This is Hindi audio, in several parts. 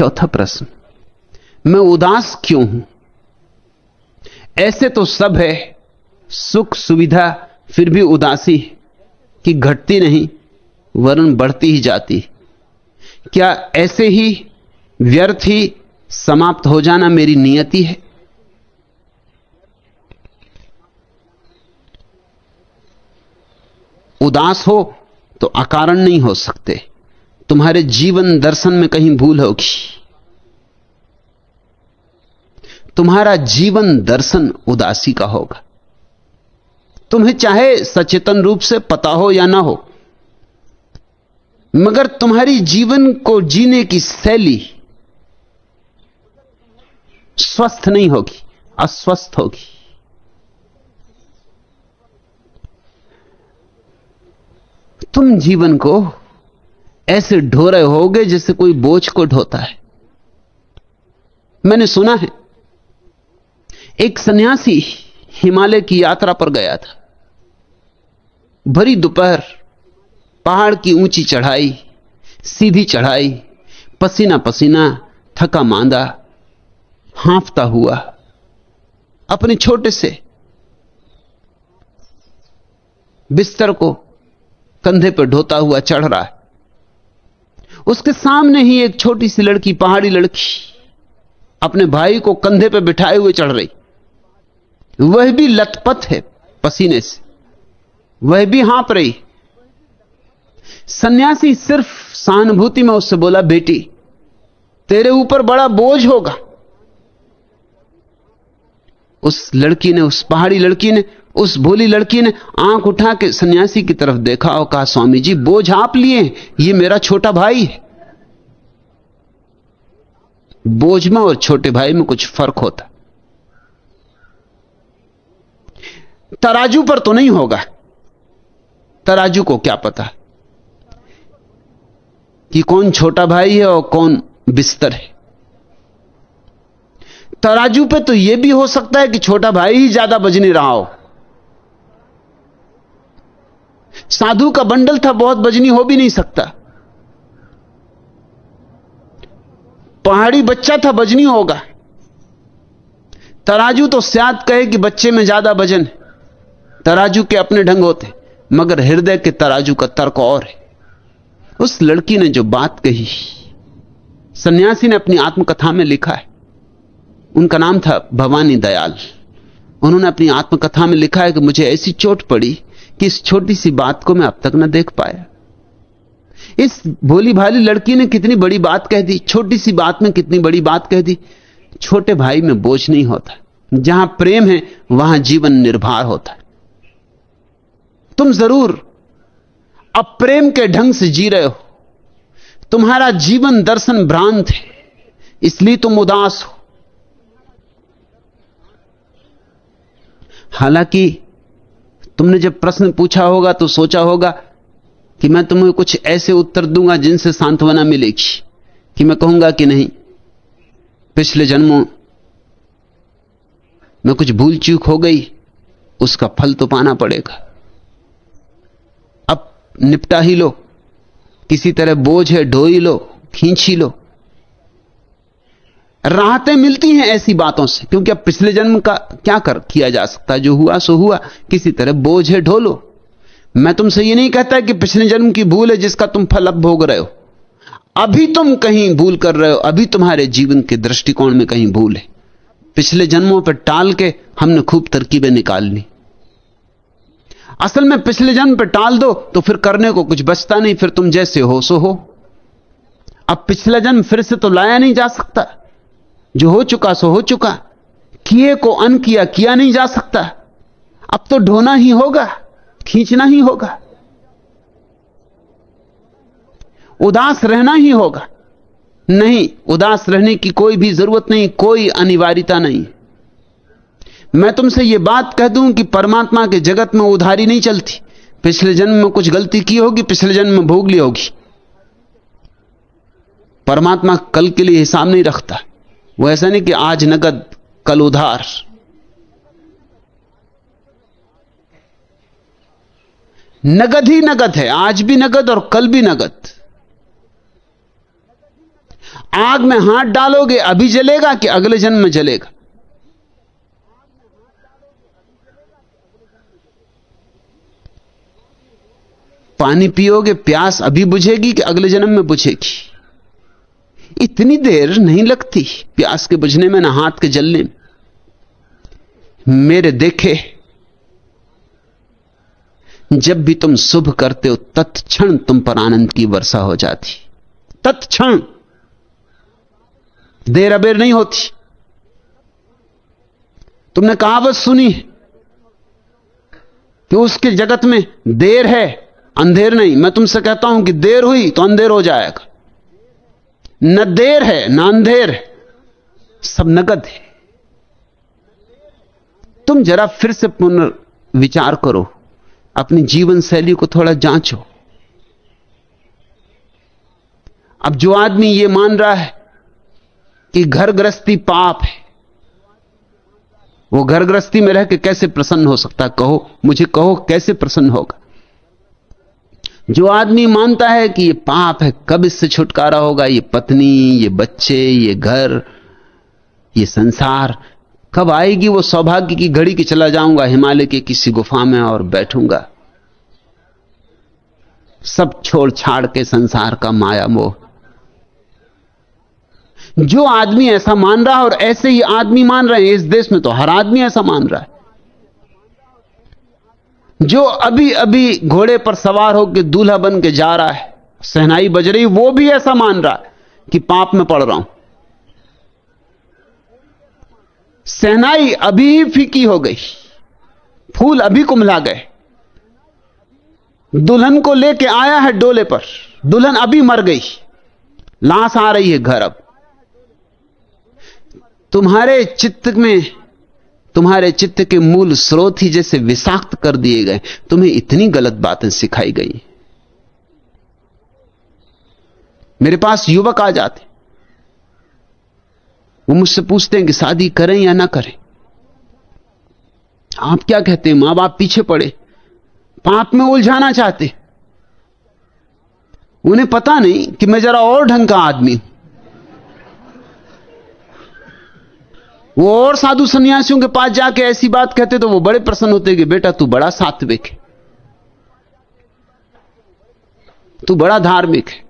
चौथा प्रश्न, मैं उदास क्यों हूं? ऐसे तो सब है, सुख सुविधा, फिर भी उदासी कि घटती नहीं वरन बढ़ती ही जाती। क्या ऐसे ही व्यर्थ ही समाप्त हो जाना मेरी नियति है? उदास हो तो अकारण नहीं हो सकते। तुम्हारे जीवन दर्शन में कहीं भूल होगी। तुम्हारा जीवन दर्शन उदासी का होगा। तुम्हें चाहे सचेतन रूप से पता हो या ना हो, मगर तुम्हारी जीवन को जीने की शैली स्वस्थ नहीं होगी, अस्वस्थ होगी। तुम जीवन को ऐसे ढो रहे होगे जैसे कोई बोझ को ढोता है। मैंने सुना है एक सन्यासी हिमालय की यात्रा पर गया था। भरी दोपहर, पहाड़ की ऊंची चढ़ाई, सीधी चढ़ाई, पसीना पसीना, थका मांदा, हांफता हुआ अपने छोटे से बिस्तर को कंधे पर ढोता हुआ चढ़ रहा है। उसके सामने ही एक छोटी सी लड़की, पहाड़ी लड़की, अपने भाई को कंधे पर बिठाए हुए चढ़ रही। वह भी लथपथ है पसीने से, वह भी हाँफ रही। सन्यासी सिर्फ सहानुभूति में उससे बोला, बेटी तेरे ऊपर बड़ा बोझ होगा। उस लड़की ने, उस पहाड़ी लड़की ने, उस भोली लड़की ने आंख उठा के सन्यासी की तरफ देखा और कहा, स्वामी जी बोझ आप लिए, ये मेरा छोटा भाई है। बोझ में और छोटे भाई में कुछ फर्क होता। तराजू पर तो नहीं होगा। तराजू को क्या पता कि कौन छोटा भाई है और कौन बिस्तर है। तराजू पे तो यह भी हो सकता है कि छोटा भाई ही ज्यादा वजनी रहा हो। साधु का बंडल था, बहुत वजनी हो भी नहीं सकता। पहाड़ी बच्चा था, वजनी होगा। तराजू तो शायद कहे कि बच्चे में ज्यादा वजन है। तराजू के अपने ढंग होते, मगर हृदय के तराजू का तर्क और है। उस लड़की ने जो बात कही, सन्यासी ने अपनी आत्मकथा में लिखा है। उनका नाम था भवानी दयाल। उन्होंने अपनी आत्मकथा में लिखा है कि मुझे ऐसी चोट पड़ी कि इस छोटी सी बात को मैं अब तक न देख पाया। इस भोली भाली लड़की ने कितनी बड़ी बात कह दी, छोटी सी बात में कितनी बड़ी बात कह दी। छोटे भाई में बोझ नहीं होता। जहां प्रेम है वहां जीवन निर्भर होता है। तुम जरूर अप्रेम के ढंग से जी रहे हो। तुम्हारा जीवन दर्शन भ्रांत है, इसलिए तुम उदास हो। हालांकि तुमने जब प्रश्न पूछा होगा तो सोचा होगा कि मैं तुम्हें कुछ ऐसे उत्तर दूंगा जिनसे सांत्वना मिलेगी, कि मैं कहूंगा कि नहीं, पिछले जन्मों में कुछ भूल चूक हो गई, उसका फल तो पाना पड़ेगा। अब निपटा ही लो, किसी तरह बोझ है ढो ही लो, खींच ही लो। राहतें मिलती हैं ऐसी बातों से, क्योंकि अब पिछले जन्म का क्या किया जा सकता है। जो हुआ सो हुआ, किसी तरह बोझ है ढो लो। मैं तुमसे ये नहीं कहता कि पिछले जन्म की भूल है जिसका तुम फल अब भोग रहे हो। अभी तुम कहीं भूल कर रहे हो, अभी तुम्हारे जीवन के दृष्टिकोण में कहीं भूल है। पिछले जन्मों पर टाल के हमने खूब तरकीबें निकाल ली। असल में पिछले जन्म पर टाल दो तो फिर करने को कुछ बचता नहीं, फिर तुम जैसे हो सो हो। अब पिछला जन्म फिर से तो लाया नहीं जा सकता। जो हो चुका सो हो चुका। किए को अन किया किया नहीं जा सकता। अब तो ढोना ही होगा, खींचना ही होगा, उदास रहना ही होगा। नहीं, उदास रहने की कोई भी जरूरत नहीं, कोई अनिवार्यता नहीं। मैं तुमसे यह बात कह दूं कि परमात्मा के जगत में उधारी नहीं चलती। पिछले जन्म में कुछ गलती की होगी, पिछले जन्म में भोग ली होगी। परमात्मा कल के लिए हिसाब नहीं रखता। वो ऐसा नहीं कि आज नगद कल उधार। नगद ही नगद है, आज भी नगद और कल भी नगद। आग में हाथ डालोगे अभी जलेगा कि अगले जन्म में जलेगा? पानी पियोगे प्यास अभी बुझेगी कि अगले जन्म में बुझेगी? इतनी देर नहीं लगती प्यास के बुझने में, ना हाथ के जलने में। मेरे देखे जब भी तुम शुभ करते हो तत्क्षण तुम पर आनंद की वर्षा हो जाती, तत्क्षण, देर अबेर नहीं होती। तुमने कहावत सुनी कि उसके जगत में देर है अंधेर नहीं। मैं तुमसे कहता हूं कि देर हुई तो अंधेर हो जाएगा। न देर है न अंधेर है, सब नगद है। तुम जरा फिर से पुनर्विचार करो, अपनी जीवन शैली को थोड़ा जांचो। अब जो आदमी यह मान रहा है कि घर गृहस्थी पाप है, वो घर गृहस्थी में रह के कैसे प्रसन्न हो सकता है? कहो मुझे, कहो कैसे प्रसन्न होगा? जो आदमी मानता है कि ये पाप है, कब इससे छुटकारा होगा? ये पत्नी, ये बच्चे, ये घर, ये संसार, कब आएगी वो सौभाग्य की घड़ी कि चला जाऊंगा हिमालय के किसी गुफा में और बैठूंगा, सब छोड़ छाड़ के संसार का माया मोह। जो आदमी ऐसा मान रहा है, और ऐसे ही आदमी मान रहे हैं इस देश में, तो हर आदमी ऐसा मान रहा है। जो अभी अभी घोड़े पर सवार होकर दूल्हा बन के जा रहा है, शहनाई बज रही, वो भी ऐसा मान रहा है कि पाप में पड़ रहा हूं। शहनाई अभी ही फीकी हो गई, फूल अभी कुम्हला गए, दुल्हन को लेके आया है डोले पर, दुल्हन अभी मर गई, लाश आ रही है घर। अब तुम्हारे चित्त के मूल स्रोत ही जैसे विषाक्त कर दिए गए। तुम्हें इतनी गलत बातें सिखाई गई। मेरे पास युवक आ जाते, वो मुझसे पूछते हैं कि शादी करें या ना करें। आप क्या कहते हैं? मां बाप पीछे पड़े, पाप में उलझाना चाहते। उन्हें पता नहीं कि मैं जरा और ढंग का आदमी हूं। वो और साधु सन्यासियों के पास जाके ऐसी बात कहते तो वो बड़े प्रसन्न होते कि बेटा तू बड़ा सात्विक है, तू बड़ा धार्मिक है,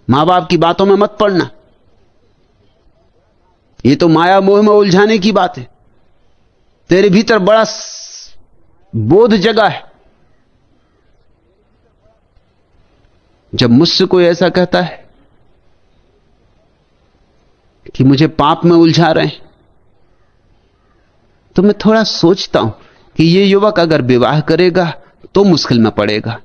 मां बाप की बातों में मत पड़ना, ये तो माया मोह में उलझाने की बात है, तेरे भीतर बड़ा बोध जगा है। जब मुझसे कोई ऐसा कहता है कि मुझे पाप में उलझा रहे हैं, तो मैं थोड़ा सोचता हूं कि यह युवक अगर विवाह करेगा तो मुश्किल में पड़ेगा,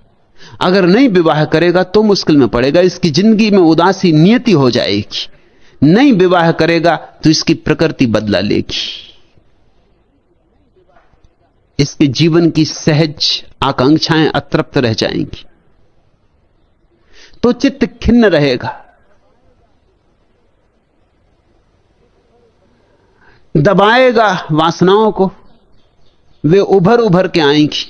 अगर नहीं विवाह करेगा तो मुश्किल में पड़ेगा। इसकी जिंदगी में उदासी नियति हो जाएगी। नहीं विवाह करेगा तो इसकी प्रकृति बदला लेगी, इसके जीवन की सहज आकांक्षाएं अतृप्त रह जाएंगी, तो चित्त खिन्न रहेगा, दबाएगा वासनाओं को, वे उभर उभर के आएंगी,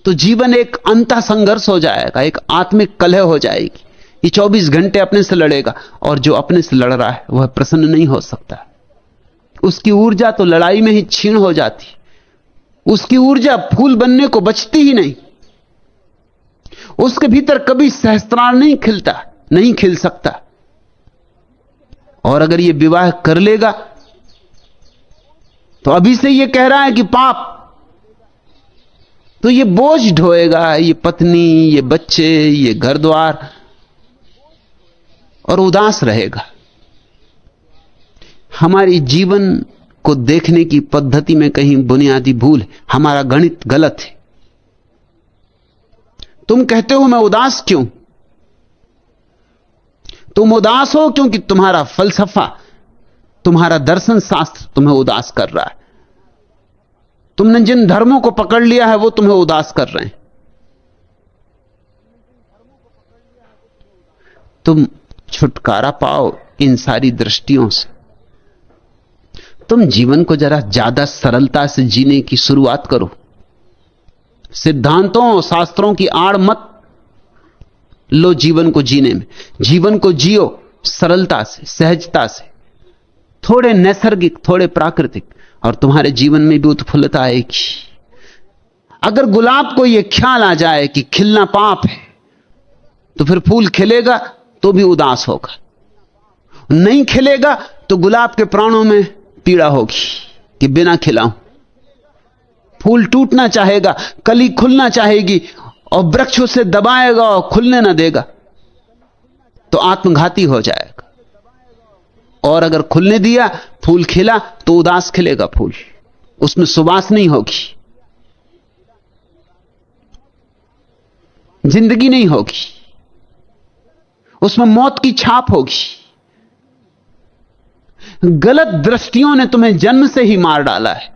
तो जीवन एक अंतः संघर्ष हो जाएगा, एक आत्मिक कलह हो जाएगी। ये 24 घंटे अपने से लड़ेगा, और जो अपने से लड़ रहा है वह प्रसन्न नहीं हो सकता। उसकी ऊर्जा तो लड़ाई में ही क्षीण हो जाती, उसकी ऊर्जा फूल बनने को बचती ही नहीं, उसके भीतर कभी सहस्त्रार नहीं खिलता, नहीं खिल सकता। और अगर यह विवाह कर लेगा तो अभी से यह कह रहा है कि पाप, तो यह बोझ ढोएगा, ये पत्नी, ये बच्चे, ये घर द्वार, और उदास रहेगा। हमारी जीवन को देखने की पद्धति में कहीं बुनियादी भूल है, हमारा गणित गलत है। तुम कहते हो मैं उदास क्यों? तुम उदास हो क्योंकि तुम्हारा फलसफा, तुम्हारा दर्शन शास्त्र तुम्हें उदास कर रहा है। तुमने जिन धर्मों को पकड़ लिया है वो तुम्हें उदास कर रहे हैं। तुम छुटकारा पाओ इन सारी दृष्टियों से। तुम जीवन को जरा ज्यादा सरलता से जीने की शुरुआत करो। सिद्धांतों और शास्त्रों की आड़ मत लो जीवन को जीने में। जीवन को जियो सरलता से, सहजता से, थोड़े नैसर्गिक, थोड़े प्राकृतिक, और तुम्हारे जीवन में भी उत्फुल्लता आएगी। अगर गुलाब को यह ख्याल आ जाए कि खिलना पाप है, तो फिर फूल खिलेगा तो भी उदास होगा, नहीं खिलेगा तो गुलाब के प्राणों में पीड़ा होगी कि बिना खिलाऊं। फूल टूटना चाहेगा, कली खुलना चाहेगी, और वृक्ष उसे दबाएगा और खुलने ना देगा तो आत्मघाती हो जाएगा। और अगर खुलने दिया, फूल खिला, तो उदास खिलेगा फूल, उसमें सुवास नहीं होगी, जिंदगी नहीं होगी, उसमें मौत की छाप होगी। गलत दृष्टियों ने तुम्हें जन्म से ही मार डाला है,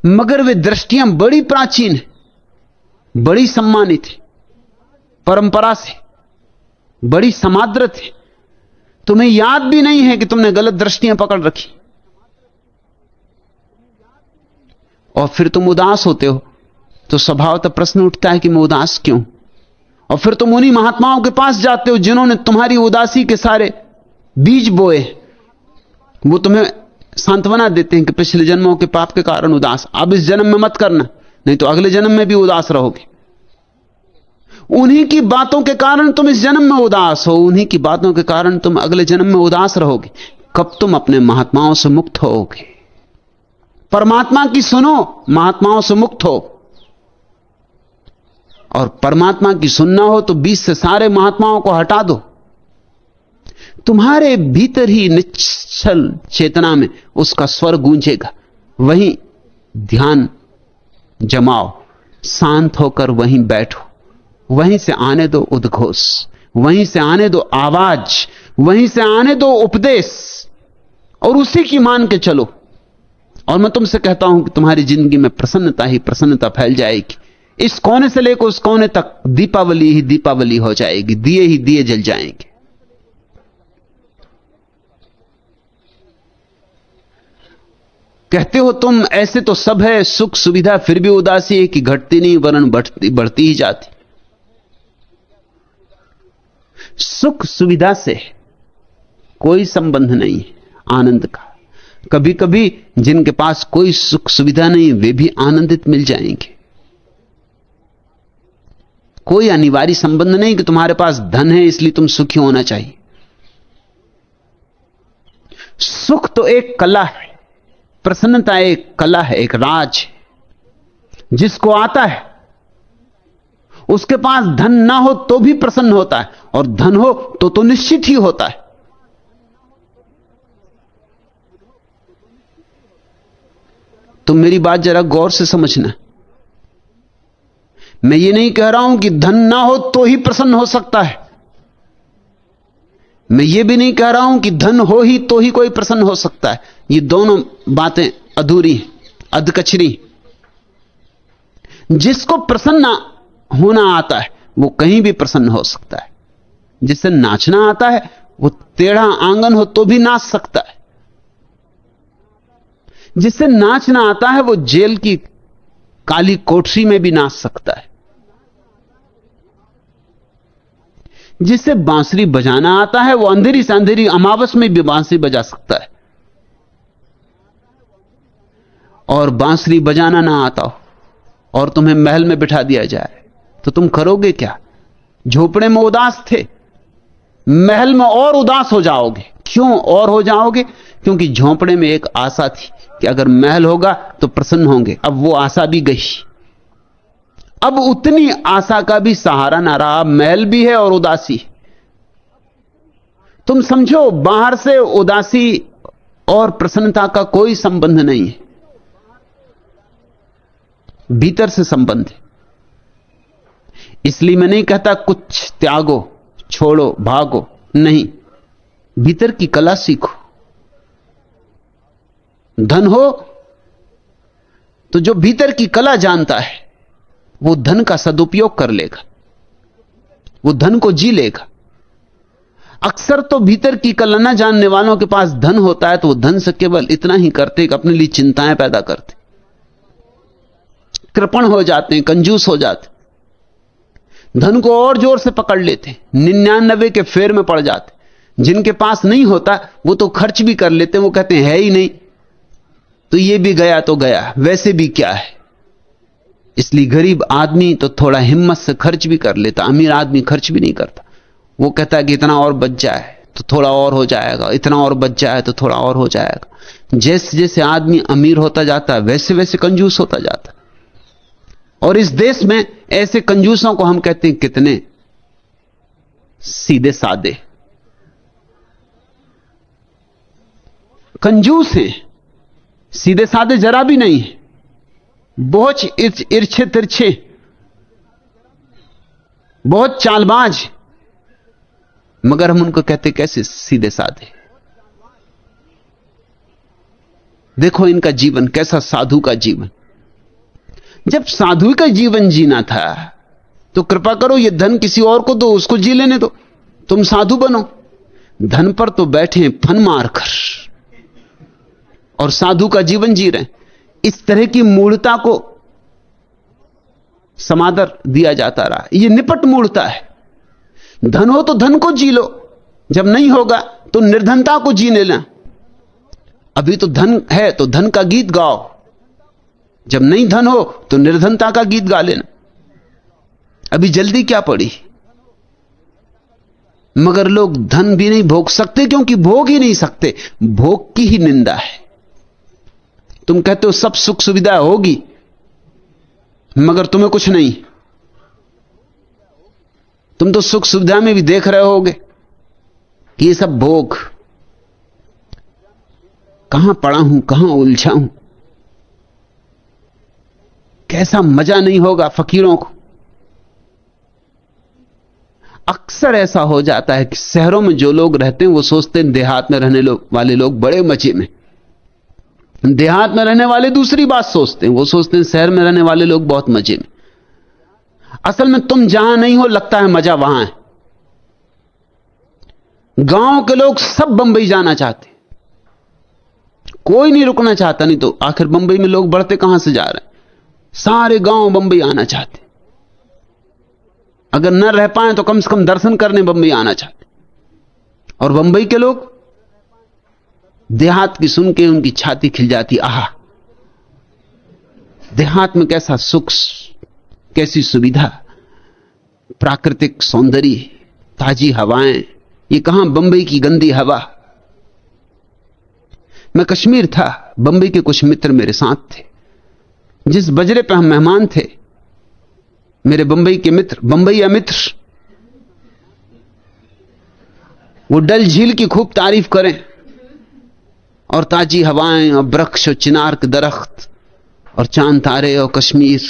मगर वे दृष्टियां बड़ी प्राचीन हैं, बड़ी सम्मानित है, परंपरा से बड़ी समादृत है। तुम्हें याद भी नहीं है कि तुमने गलत दृष्टियां पकड़ रखी, और फिर तुम उदास होते हो, तो स्वभावतः प्रश्न उठता है कि मैं उदास क्यों। और फिर तुम उन्हीं महात्माओं के पास जाते हो जिन्होंने तुम्हारी उदासी के सारे बीज बोए। वो तुम्हें सांत्वना देते हैं कि पिछले जन्मों के पाप के कारण उदास, अब इस जन्म में मत करना, नहीं तो अगले जन्म में भी उदास रहोगे। उन्हीं की बातों के कारण तुम इस जन्म में उदास हो, उन्हीं की बातों के कारण तुम अगले जन्म में उदास रहोगे। कब तुम अपने महात्माओं से मुक्त होगे? परमात्मा की सुनो, महात्माओं से मुक्त हो। और परमात्मा की सुनना हो तो बीच से सारे महात्माओं को हटा दो। तुम्हारे भीतर ही निश्चल चेतना में उसका स्वर गूंजेगा, वहीं ध्यान जमाओ, शांत होकर वहीं बैठो, वहीं से आने दो उद्घोष, वहीं से आने दो आवाज, वहीं से आने दो उपदेश, और उसी की मान के चलो। और मैं तुमसे कहता हूं कि तुम्हारी जिंदगी में प्रसन्नता ही प्रसन्नता फैल जाएगी। इस कोने से लेकर उस कोने तक दीपावली ही दीपावली हो जाएगी, दिए ही दिए जल जाएंगे। कहते हो तुम ऐसे तो सब है सुख सुविधा, फिर भी उदासी है कि घटती नहीं वरन बढ़ती ही जाती। सुख सुविधा से कोई संबंध नहीं है आनंद का। कभी कभी जिनके पास कोई सुख सुविधा नहीं वे भी आनंदित मिल जाएंगे। कोई अनिवार्य संबंध नहीं कि तुम्हारे पास धन है इसलिए तुम सुखी होना चाहिए। सुख तो एक कला है, प्रसन्नता एक कला है, एक राज है। जिसको आता है उसके पास धन ना हो तो भी प्रसन्न होता है, और धन हो तो निश्चित ही होता है। तुम मेरी बात जरा गौर से समझना। मैं ये नहीं कह रहा हूं कि धन ना हो तो ही प्रसन्न हो सकता है। मैं ये भी नहीं कह रहा हूं कि धन हो ही तो ही कोई प्रसन्न हो सकता है। ये दोनों बातें अधूरी हैं, अधकचरी। जिसको प्रसन्न होना आता है वो कहीं भी प्रसन्न हो सकता है। जिसे नाचना आता है वो टेढ़ा आंगन हो तो भी नाच सकता है। जिसे नाचना आता है वो जेल की काली कोठरी में भी नाच सकता है। जिसे बांसुरी बजाना आता है वो अंधेरी से अंधेरी अमावस में भी बांसुरी बजा सकता है। और बांसुरी बजाना ना आता हो और तुम्हें महल में बिठा दिया जाए तो तुम करोगे क्या? झोपड़े में उदास थे, महल में और उदास हो जाओगे। क्यों और हो जाओगे? क्योंकि झोपड़े में एक आशा थी कि अगर महल होगा तो प्रसन्न होंगे। अब वो आशा भी गई। अब उतनी आशा का भी सहारा ना रहा, महल भी है और उदासी। तुम समझो, बाहर से उदासी और प्रसन्नता का कोई संबंध नहीं है, भीतर से संबंध है। इसलिए मैं नहीं कहता कुछ त्यागो, छोड़ो, भागो, नहीं, भीतर की कला सीखो। धन हो तो जो भीतर की कला जानता है वो धन का सदुपयोग कर लेगा, वो धन को जी लेगा। अक्सर तो भीतर की कला न जानने वालों के पास धन होता है तो वो धन से केवल इतना ही करते कि अपने लिए चिंताएं पैदा करते, कृपण हो जाते हैं, कंजूस हो जाते। धन को और जोर से पकड़ लेते, 99 के फेर में पड़ जाते। जिनके पास नहीं होता वो तो खर्च भी कर लेते, वो कहते हैं है ही नहीं, तो ये भी गया तो गया, वैसे भी क्या है। इसलिए गरीब आदमी तो थोड़ा हिम्मत से खर्च भी कर लेता, अमीर आदमी खर्च भी नहीं करता। वो कहता है कि इतना और बच जाए तो थोड़ा और हो जाएगा, इतना और बच जाए तो थोड़ा और हो जाएगा। जैसे जैसे आदमी अमीर होता जाता है वैसे वैसे कंजूस होता जाता है। और इस देश में ऐसे कंजूसों को हम कहते हैं कितने सीधे साधे कंजूस हैं, सीधे साधे जरा भी नहीं है, बहुत इर्छे तिरछे, बहुत चालबाज, मगर हम उनको कहते कैसे सीधे साधे। देखो इनका जीवन कैसा साधु का जीवन। जब साधु का जीवन जीना था तो कृपा करो ये धन किसी और को दो, उसको जी लेने दो, तुम साधु बनो। धन पर तो बैठे फन मारकर और साधु का जीवन जी रहे हैं। इस तरह की मूढ़ता को समादर दिया जाता रहा। यह निपट मूढ़ता है। धन हो तो धन को जी लो, जब नहीं होगा तो निर्धनता को जीने लेना। अभी तो धन है तो धन का गीत गाओ, जब नहीं धन हो तो निर्धनता का गीत गा लेना। अभी जल्दी क्या पड़ी। मगर लोग धन भी नहीं भोग सकते, क्योंकि भोग ही नहीं सकते। भोग की ही निंदा है। तुम कहते हो सब सुख सुविधा होगी, मगर तुम्हें कुछ नहीं। तुम तो सुख सुविधा में भी देख रहे होगे कि ये सब भोग। कहां पड़ा हूं, कहां उलझा हूं। कैसा मजा नहीं होगा फकीरों को। अक्सर ऐसा हो जाता है कि शहरों में जो लोग रहते हैं वो सोचते हैं देहात में रहने वाले लोग बड़े मजे में। देहात में रहने वाले दूसरी बात सोचते हैं, वो सोचते हैं शहर में रहने वाले लोग बहुत मजे में। असल में तुम जहां नहीं हो लगता है मजा वहां है। गांव के लोग सब बंबई जाना चाहते, कोई नहीं रुकना चाहता, नहीं तो आखिर बंबई में लोग बढ़ते कहां से जा रहे हैं। सारे गांव बंबई आना चाहते, अगर न रह पाए तो कम से कम दर्शन करने बंबई आना चाहते। और बंबई के लोग देहात की सुन के उनकी छाती खिल जाती, आहा देहात में कैसा सुख, कैसी सुविधा, प्राकृतिक सौंदर्य, ताजी हवाएं। ये कहां बंबई की गंदी हवा। मैं कश्मीर था, बंबई के कुछ मित्र मेरे साथ थे। जिस बजरे पे हम मेहमान थे, मेरे बंबई के मित्र, बंबईया मित्र, वो डल झील की खूब तारीफ करें और ताजी हवाएं और वृक्ष और चिनार के दरख्त और चांद तारे और कश्मीर।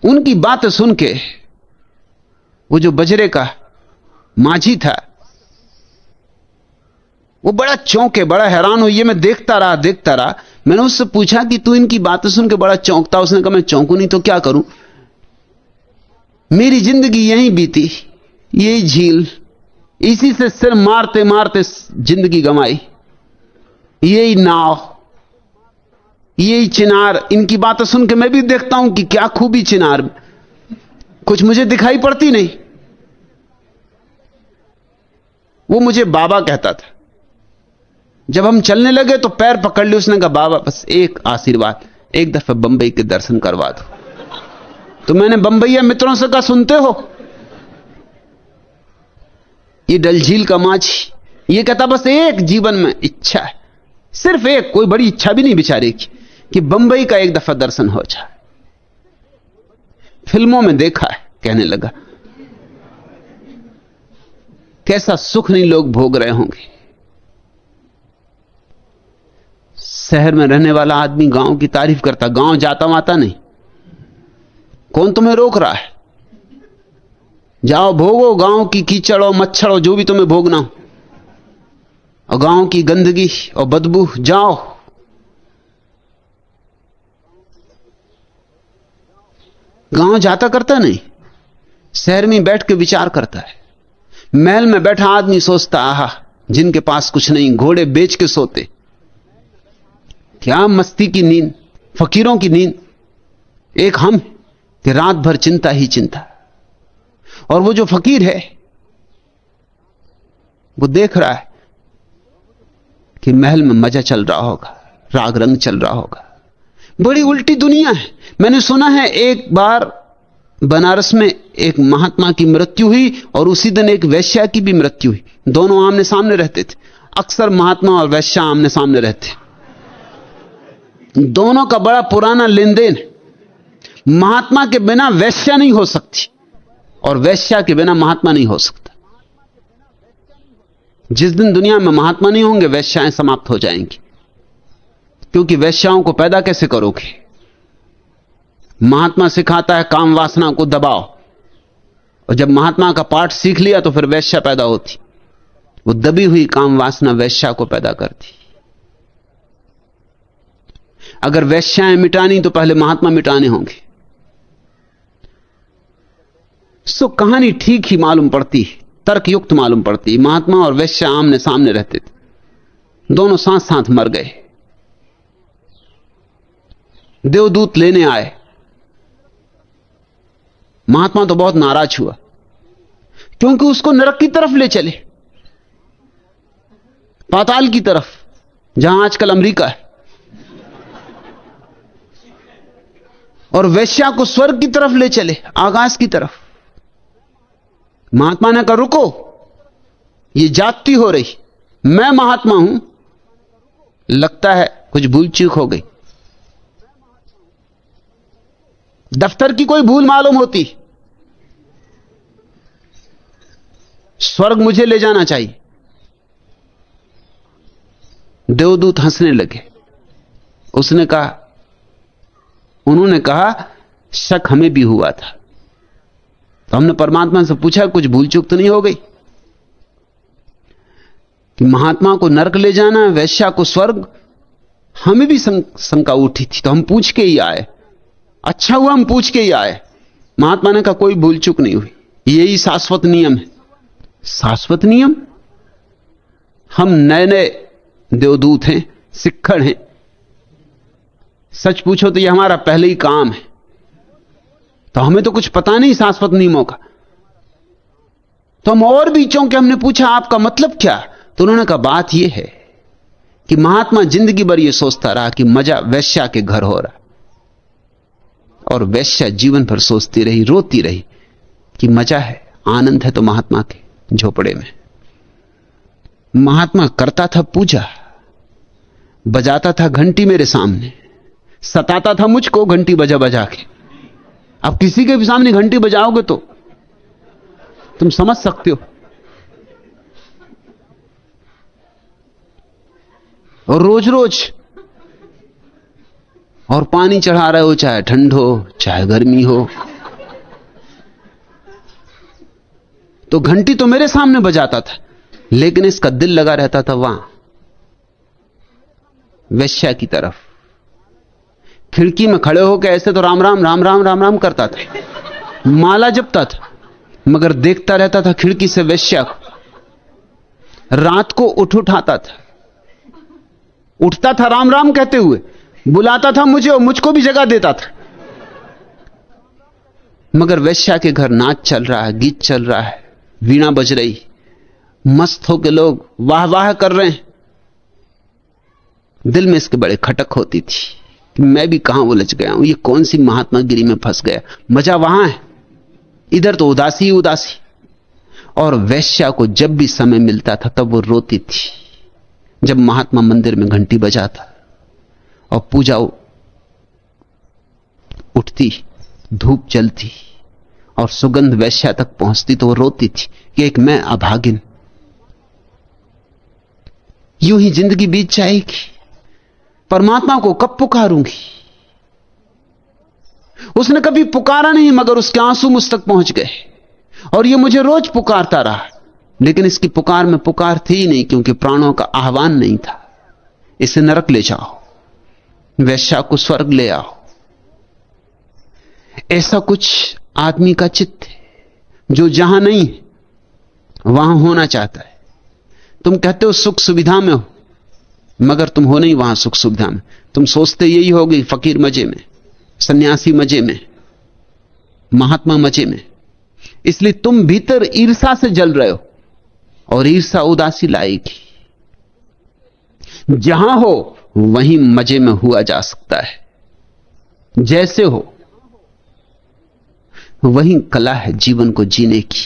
उनकी बातें सुन के वो जो बजरे का माझी था वो बड़ा चौंके, बड़ा हैरान हो। ये मैं देखता रहा। मैंने उससे पूछा कि तू इनकी बातें सुन के बड़ा चौंकता। उसने कहा मैं चौंकू नहीं तो क्या करूं, मेरी जिंदगी यहीं बीती, यही झील, इसी से सिर मारते मारते जिंदगी गंवाई, यही नाव, यही चिनार। इनकी बातें सुन के मैं भी देखता हूं कि क्या खूबी चिनार में, कुछ मुझे दिखाई पड़ती नहीं। वो मुझे बाबा कहता था। जब हम चलने लगे तो पैर पकड़ लिए। उसने कहा बाबा बस एक आशीर्वाद, एक दफा बंबई के दर्शन करवा दो। तो मैंने बंबईया मित्रों से कहा सुनते हो, ये डल झील का माझी ये कहता बस एक जीवन में इच्छा है, सिर्फ एक, कोई बड़ी इच्छा भी नहीं बेचारे की, कि बंबई का एक दफा दर्शन हो जाए। फिल्मों में देखा है, कहने लगा। कैसा सुख नहीं लोग भोग रहे होंगे। शहर में रहने वाला आदमी गांव की तारीफ करता, गांव जाता माता नहीं। कौन तुम्हें रोक रहा है? जाओ भोगो गांव की कीचड़ और मच्छर और जो भी तुम्हें भोगना हो, और गांव की गंदगी और बदबू। जाओ। गांव जाता करता नहीं, शहर में बैठ के विचार करता है। महल में बैठा आदमी सोचता आहा जिनके पास कुछ नहीं, घोड़े बेच के सोते, क्या मस्ती की नींद, फकीरों की नींद। एक हम कि रात भर चिंता ही चिंता। और वो जो फकीर है वो देख रहा है कि महल में मजा चल रहा होगा, राग रंग चल रहा होगा। बड़ी उल्टी दुनिया है। मैंने सुना है एक बार बनारस में एक महात्मा की मृत्यु हुई और उसी दिन एक वैश्या की भी मृत्यु हुई। दोनों आमने सामने रहते थे। अक्सर महात्मा और वैश्या आमने सामने रहते, दोनों का बड़ा पुराना लेन देन। महात्मा के बिना वैश्या नहीं हो सकती और वैश्या के बिना महात्मा नहीं हो सकता। जिस दिन दुनिया में महात्मा नहीं होंगे वैश्याएं समाप्त हो जाएंगी, क्योंकि वैश्याओं को पैदा कैसे करोगे? महात्मा सिखाता है काम वासना को दबाओ, और जब महात्मा का पाठ सीख लिया तो फिर वैश्या पैदा होती। वो दबी हुई काम वासना वैश्या को पैदा करती। अगर वैश्याएं मिटानी तो पहले महात्मा मिटाने होंगे। सो कहानी ठीक ही मालूम पड़ती है, तर्कयुक्त मालूम पड़ती। महात्मा और वैश्या आमने सामने रहते थे, दोनों साथ साथ मर गए। देवदूत लेने आए। महात्मा तो बहुत नाराज हुआ, क्योंकि उसको नरक की तरफ ले चले, पाताल की तरफ, जहां आजकल अमेरिका है। और वैश्या को स्वर्ग की तरफ ले चले, आकाश की तरफ। महात्मा ने कहा रुको, ये जाति हो रही, मैं महात्मा हूं, लगता है कुछ भूल चूक हो गई। दफ्तर की कोई भूल मालूम होती, स्वर्ग मुझे ले जाना चाहिए। देवदूत हंसने लगे। उसने कहा, उन्होंने कहा शक हमें भी हुआ था, तो हमने परमात्मा से पूछा कुछ भूल चूक तो नहीं हो गई कि महात्मा को नरक ले जाना, वैश्या को स्वर्ग? हमें भी शंका उठी थी, तो हम पूछ के ही आए। अच्छा हुआ हम पूछ के ही आए। महात्मा ने कहा कोई भूल चूक नहीं हुई, यही शाश्वत नियम है। शाश्वत नियम? हम नए नए देवदूत हैं, सिक्खड़ हैं, सच पूछो तो यह हमारा पहले ही काम है, तो हमें तो कुछ पता नहीं शाश्वत नियमों का। तो हम और भी चौंके। हमने पूछा आपका मतलब क्या? तो उन्होंने कहा बात यह है कि महात्मा जिंदगी भर यह सोचता रहा कि मजा वैश्या के घर हो रहा, और वैश्या जीवन भर सोचती रही, रोती रही कि मजा है, आनंद है तो महात्मा के झोपड़े में। महात्मा करता था पूजा, बजाता था घंटी मेरे सामने, सताता था मुझको घंटी बजा बजा के। अब किसी के भी सामने घंटी बजाओगे तो तुम समझ सकते हो। और रोज रोज और पानी चढ़ा रहे हो, चाहे ठंड हो चाहे गर्मी हो, तो घंटी तो मेरे सामने बजाता था, लेकिन इसका दिल लगा रहता था वहां वैश्या की तरफ। खिड़की में खड़े होकर ऐसे तो राम राम राम राम राम राम करता था, माला जपता था, मगर देखता रहता था खिड़की से वैश्या को। रात को उठाता था, उठता था राम राम कहते हुए, बुलाता था मुझे और मुझको भी जगा देता था। मगर वैश्या के घर नाच चल रहा है, गीत चल रहा है, वीणा बज रही, मस्त होकर लोग वाह वाह कर रहे हैं। दिल में इसके बड़े खटक होती थी कि मैं भी कहां उलझ गया हूं, ये कौन सी महात्मागिरी में फंस गया। मजा वहां है, इधर तो उदासी ही उदासी। और वैश्या को जब भी समय मिलता था तब वो रोती थी। जब महात्मा मंदिर में घंटी बजाता और पूजा उठती, धूप जलती और सुगंध वैश्या तक पहुंचती, तो वो रोती थी कि एक मैं अभागिन, यूं ही जिंदगी बीत जाएगी, परमात्मा को कब पुकारूंगी। उसने कभी पुकारा नहीं, मगर उसके आंसू मुझ तक पहुंच गए, और ये मुझे रोज पुकारता रहा, लेकिन इसकी पुकार में पुकार थी ही नहीं, क्योंकि प्राणों का आह्वान नहीं था। इसे नरक ले जाओ, वैश्या को स्वर्ग ले आओ। ऐसा कुछ आदमी का चित्त है जो जहां नहीं वहां होना चाहता है। तुम कहते हो सुख सुविधा में हो, मगर तुम हो नहीं वहां सुख सुविधा में। तुम सोचते यही होगी फकीर मजे में, सन्यासी मजे में, महात्मा मजे में। इसलिए तुम भीतर ईर्ष्या से जल रहे हो और ईर्ष्या उदासी लाएगी। जहां हो वहीं मजे में हुआ जा सकता है। जैसे हो वहीं कला है जीवन को जीने की।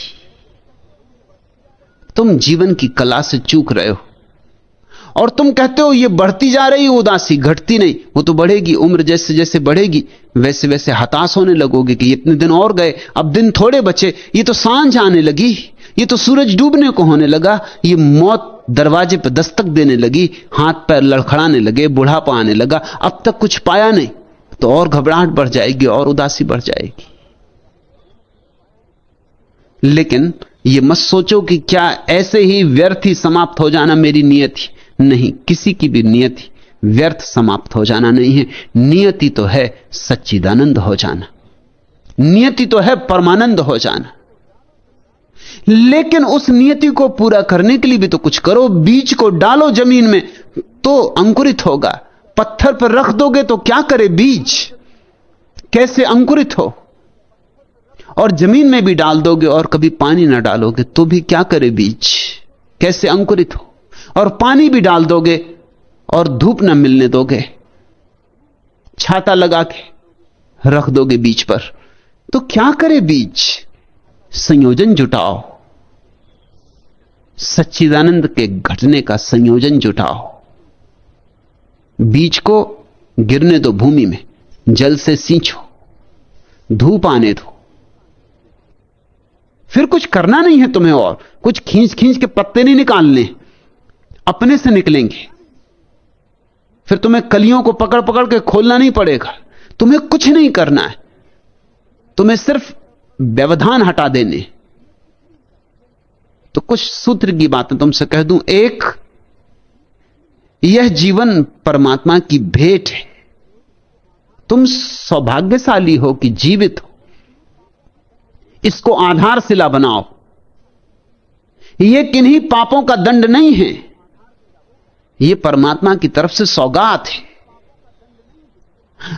तुम जीवन की कला से चूक रहे हो और तुम कहते हो ये बढ़ती जा रही उदासी, घटती नहीं। वो तो बढ़ेगी। उम्र जैसे जैसे बढ़ेगी वैसे वैसे हताश होने लगोगे कि इतने दिन और गए, अब दिन थोड़े बचे, ये तो सांझ आने लगी, ये तो सूरज डूबने को होने लगा, ये मौत दरवाजे पर दस्तक देने लगी, हाथ पैर लड़खड़ाने लगे, बुढ़ापा आने लगा, अब तक कुछ पाया नहीं। तो और घबराहट बढ़ जाएगी और उदासी बढ़ जाएगी। लेकिन ये मत सोचो कि क्या ऐसे ही व्यर्थ ही समाप्त हो जाना मेरी नियति। नहीं, किसी की भी नियति व्यर्थ समाप्त हो जाना नहीं है। नियति तो है सच्चिदानंद हो जाना, नियति तो है परमानंद हो जाना। लेकिन उस नियति को पूरा करने के लिए भी तो कुछ करो। बीज को डालो जमीन में तो अंकुरित होगा। पत्थर पर रख दोगे तो क्या करे बीज, कैसे अंकुरित हो? और जमीन में भी डाल दोगे और कभी पानी ना डालोगे तो भी क्या करे बीज, कैसे अंकुरित हो? और पानी भी डाल दोगे और धूप ना मिलने दोगे, छाता लगा के रख दोगे बीज पर, तो क्या करे बीज? संयोजन जुटाओ, सच्चिदानंद के घटने का संयोजन जुटाओ। बीज को गिरने दो भूमि में, जल से सींचो, धूप आने दो। फिर कुछ करना नहीं है तुम्हें, और कुछ खींच खींच के पत्ते नहीं निकालने, अपने से निकलेंगे। फिर तुम्हें कलियों को पकड़ पकड़ के खोलना नहीं पड़ेगा। तुम्हें कुछ नहीं करना है, तुम्हें सिर्फ व्यवधान हटा देने। तो कुछ सूत्र की बातें तुमसे कह दूं। एक, यह जीवन परमात्मा की भेंट है। तुम सौभाग्यशाली हो कि जीवित हो, इसको आधारशिला बनाओ। यह किन्हीं पापों का दंड नहीं है, यह परमात्मा की तरफ से सौगात है।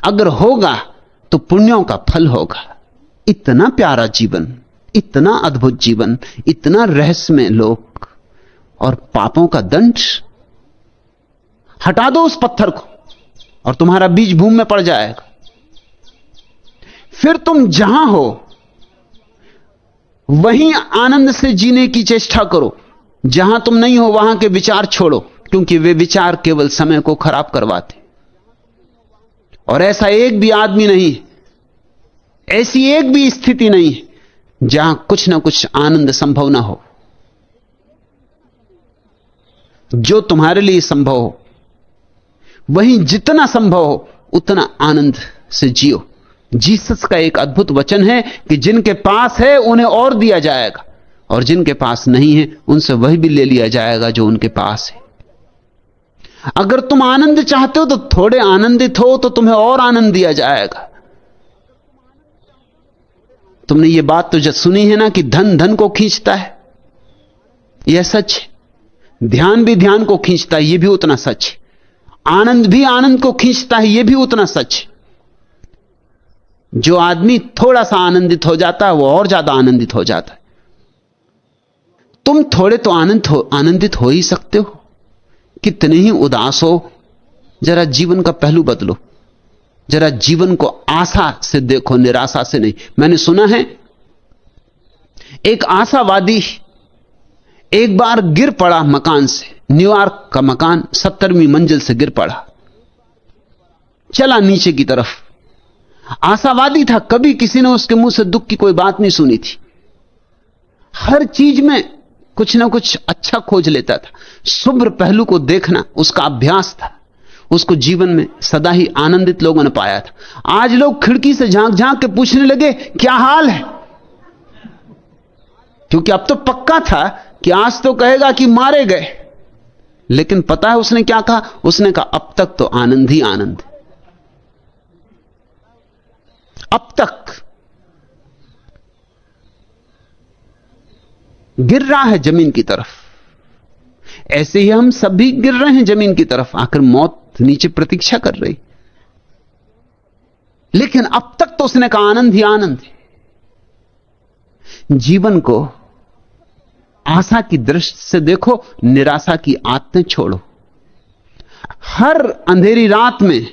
अगर होगा तो पुण्यों का फल होगा। इतना प्यारा जीवन, इतना अद्भुत जीवन, इतना रहस्यमय लोक, और पापों का दंड। हटा दो उस पत्थर को और तुम्हारा बीज भूमि में पड़ जाएगा। फिर तुम जहां हो वहीं आनंद से जीने की चेष्टा करो। जहां तुम नहीं हो वहां के विचार छोड़ो, क्योंकि वे विचार केवल समय को खराब करवाते। और ऐसा एक भी आदमी नहीं, ऐसी एक भी स्थिति नहीं है जहां कुछ ना कुछ आनंद संभव ना हो। जो तुम्हारे लिए संभव हो वहीं जितना संभव हो उतना आनंद से जियो। जीसस का एक अद्भुत वचन है कि जिनके पास है उन्हें और दिया जाएगा, और जिनके पास नहीं है उनसे वही भी ले लिया जाएगा जो उनके पास है। अगर तुम आनंद चाहते हो तो थोड़े आनंदित हो तो तुम्हें और आनंद दिया जाएगा। तुमने ये बात तो जब सुनी है ना कि धन धन को खींचता है, यह सच है। ध्यान भी ध्यान को खींचता है, यह भी उतना सच है। आनंद भी आनंद को खींचता है, यह भी उतना सच है। जो आदमी थोड़ा सा आनंदित हो जाता है वो और ज्यादा आनंदित हो जाता है। तुम थोड़े तो आनंदित हो ही सकते हो। कितने ही उदास हो, जरा जीवन का पहलू बदलो, जरा जीवन को आशा से देखो, निराशा से नहीं। मैंने सुना है एक आशावादी एक बार गिर पड़ा मकान से, न्यूयॉर्क का मकान 70वीं मंजिल से गिर पड़ा, चला नीचे की तरफ। आशावादी था, कभी किसी ने उसके मुंह से दुख की कोई बात नहीं सुनी थी। हर चीज में कुछ ना कुछ अच्छा खोज लेता था। शुभ्र पहलू को देखना उसका अभ्यास था। उसको जीवन में सदा ही आनंदित लोगों ने पाया था। आज लोग खिड़की से झांक झांक के पूछने लगे क्या हाल है, क्योंकि अब तो पक्का था कि आज तो कहेगा कि मारे गए। लेकिन पता है उसने क्या कहा? उसने कहा अब तक तो आनंद ही आनंद, अब तक। गिर रहा है जमीन की तरफ, ऐसे ही हम सब भी गिर रहे हैं जमीन की तरफ। आखिर मौत नीचे प्रतीक्षा कर रही, लेकिन अब तक तो उसने कहा आनंद ही आनंद है। जीवन को आशा की दृष्टि से देखो, निराशा की आदतें छोड़ो। हर अंधेरी रात में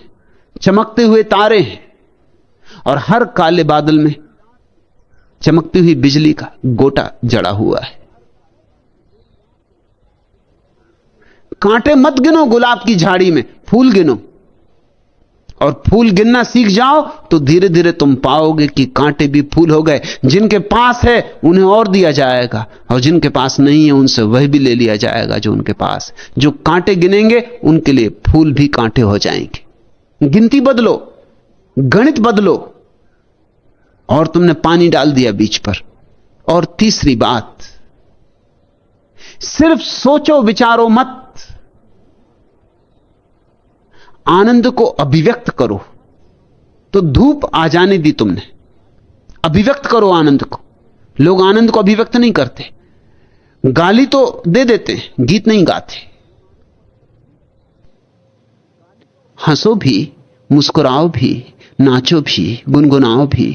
चमकते हुए तारे हैं और हर काले बादल में चमकती हुई बिजली का गोटा जड़ा हुआ है। कांटे मत गिनो गुलाब की झाड़ी में, फूल गिनो। और फूल गिनना सीख जाओ तो धीरे धीरे तुम पाओगे कि कांटे भी फूल हो गए। जिनके पास है उन्हें और दिया जाएगा, और जिनके पास नहीं है उनसे वह भी ले लिया जाएगा जो उनके पास। जो कांटे गिनेंगे उनके लिए फूल भी कांटे हो जाएंगे। गिनती बदलो, गणित बदलो, और तुमने पानी डाल दिया बीच पर। और तीसरी बात, सिर्फ सोचो विचारो मत, आनंद को अभिव्यक्त करो। तो धूप आ जाने दी तुमने, अभिव्यक्त करो आनंद को। लोग आनंद को अभिव्यक्त नहीं करते, गाली तो दे देते हैं, गीत नहीं गाते। हंसो भी, मुस्कुराओ भी, नाचो भी, गुनगुनाओ भी,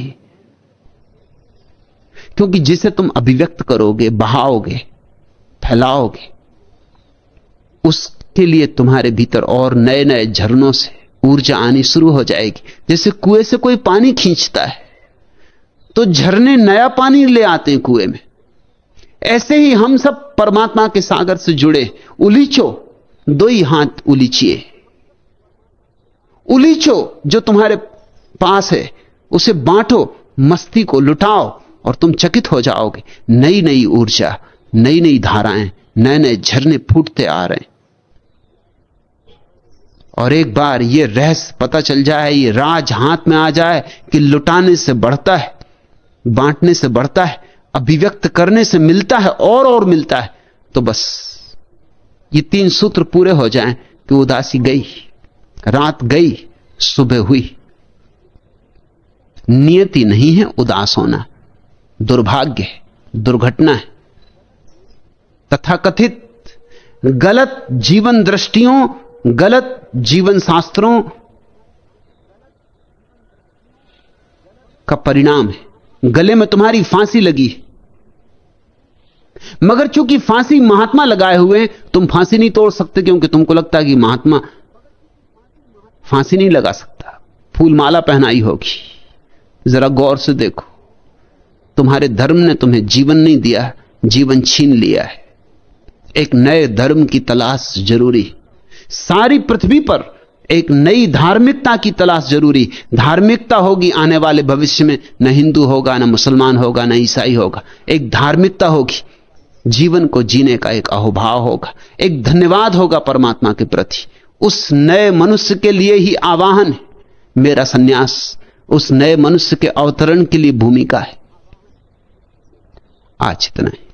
क्योंकि जिसे तुम अभिव्यक्त करोगे, बहाओगे, फैलाओगे, उसके लिए तुम्हारे भीतर और नए नए झरनों से ऊर्जा आनी शुरू हो जाएगी। जैसे कुएं से कोई पानी खींचता है तो झरने नया पानी ले आते हैं कुएं में, ऐसे ही हम सब परमात्मा के सागर से जुड़े। उलीचो, दो ही हाथ उलीचिए, उलीचो जो तुम्हारे पास है, उसे बांटो, मस्ती को लुटाओ, और तुम चकित हो जाओगे। नई नई ऊर्जा, नई नई धाराएं, नए नए झरने फूटते आ रहे हैं। और एक बार ये रहस्य पता चल जाए, ये राज हाथ में आ जाए कि लुटाने से बढ़ता है, बांटने से बढ़ता है, अभिव्यक्त करने से मिलता है और मिलता है, तो बस ये तीन सूत्र पूरे हो जाएं कि उदासी गई, रात गई, सुबह हुई। नियति नहीं है उदास होना, दुर्भाग्य है, दुर्घटना है। तथाकथित गलत जीवन दृष्टियों, गलत जीवन शास्त्रों का परिणाम है। गले में तुम्हारी फांसी लगी, मगर चूंकि फांसी महात्मा लगाए हुए हैं, तुम फांसी नहीं तोड़ सकते, क्योंकि तुमको लगता है कि महात्मा फांसी नहीं लगा सकता, फूलमाला पहनाई होगी। जरा गौर से देखो, तुम्हारे धर्म ने तुम्हें जीवन नहीं दिया, जीवन छीन लिया है। एक नए धर्म की तलाश जरूरी, सारी पृथ्वी पर एक नई धार्मिकता की तलाश जरूरी। धार्मिकता होगी आने वाले भविष्य में, न हिंदू होगा, न मुसलमान होगा, न ईसाई होगा, एक धार्मिकता होगी। जीवन को जीने का एक अहोभाव होगा, एक धन्यवाद होगा परमात्मा के प्रति। उस नए मनुष्य के लिए ही आवाहन है मेरा सन्यास, उस नए मनुष्य के अवतरण के लिए भूमिका है। आज इतना है।